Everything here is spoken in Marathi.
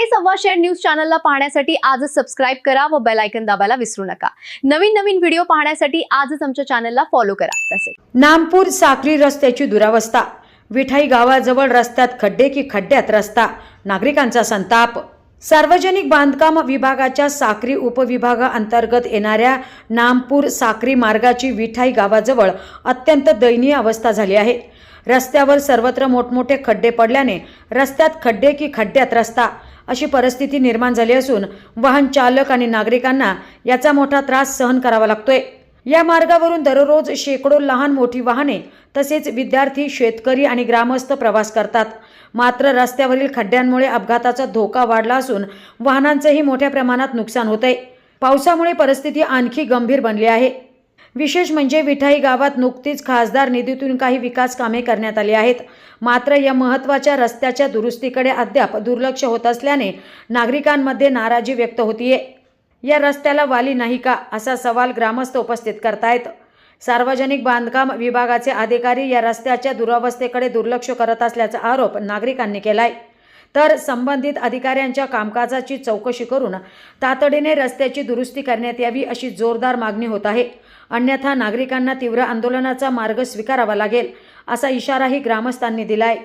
सव्वाशेर न्यूज चॅनलला पाहण्यासाठी आजच सबस्क्राइब करा व बेल आयकॉन दाबायला विसरू नका। नवीन व्हिडिओ पाहण्यासाठी आजच आमच्या चॅनलला फॉलो करा। तसेच नामपूर साक्री रस्त्याची दुरावस्था, विठाई गावाजवळ रस्त्यात खड्डे की खड्ड्यात रस्ता, नागरिकांचा संताप। सार्वजनिक बांधकाम विभागाच्या साक्री उपविभागाअंतर्गत येणाऱ्या नामपूर साक्री मार्गाची विठाई गावाजवळ अत्यंत दयनीय अवस्था झाली आहे। रस्त्यावर सर्वत्र मोठमोठे खड्डे पडल्याने रस्त्यात खड्डे की खड्ड्यात रस्ता अशी परिस्थिती निर्माण झाली असून वाहन चालक आणि नागरिकांना याचा मोठा त्रास सहन करावा लागतोय। या मार्गावरून दररोज शेकडो लहान मोठी वाहने तसेच विद्यार्थी, शेतकरी आणि ग्रामस्थ प्रवास करतात। मात्र रस्त्यावरील खड्ड्यांमुळे अपघाताचा धोका वाढला असून वाहनांचेही मोठ्या प्रमाणात नुकसान होते। पावसामुळे परिस्थिती आणखी गंभीर बनली आहे। विशेष म्हणजे विठाई गावात नुकतीच खासदार निधीतून काही विकास कामे करण्यात आली आहेत। मात्र या महत्त्वाच्या रस्त्याच्या दुरुस्तीकडे अद्याप दुर्लक्ष होत असल्याने नागरिकांमध्ये नाराजी व्यक्त होतीये। या रस्त्याला वाली नाही का असा सवाल ग्रामस्थ उपस्थित करतायत। सार्वजनिक बांधकाम विभागाचे अधिकारी या रस्त्याच्या दुरावस्थेकडे दुर्लक्ष करत असल्याचा आरोप नागरिकांनी केलाय। तर संबंधित अधिकाऱ्यांच्या कामकाजाची चौकशी करून तातडीने रस्त्याची दुरुस्ती करण्यात यावी अशी जोरदार मागणी होत आहे। अन्यथा नागरिकांना तीव्र आंदोलनाचा मार्ग स्वीकारावा लागेल असा इशाराही ग्रामस्थांनी दिलाय।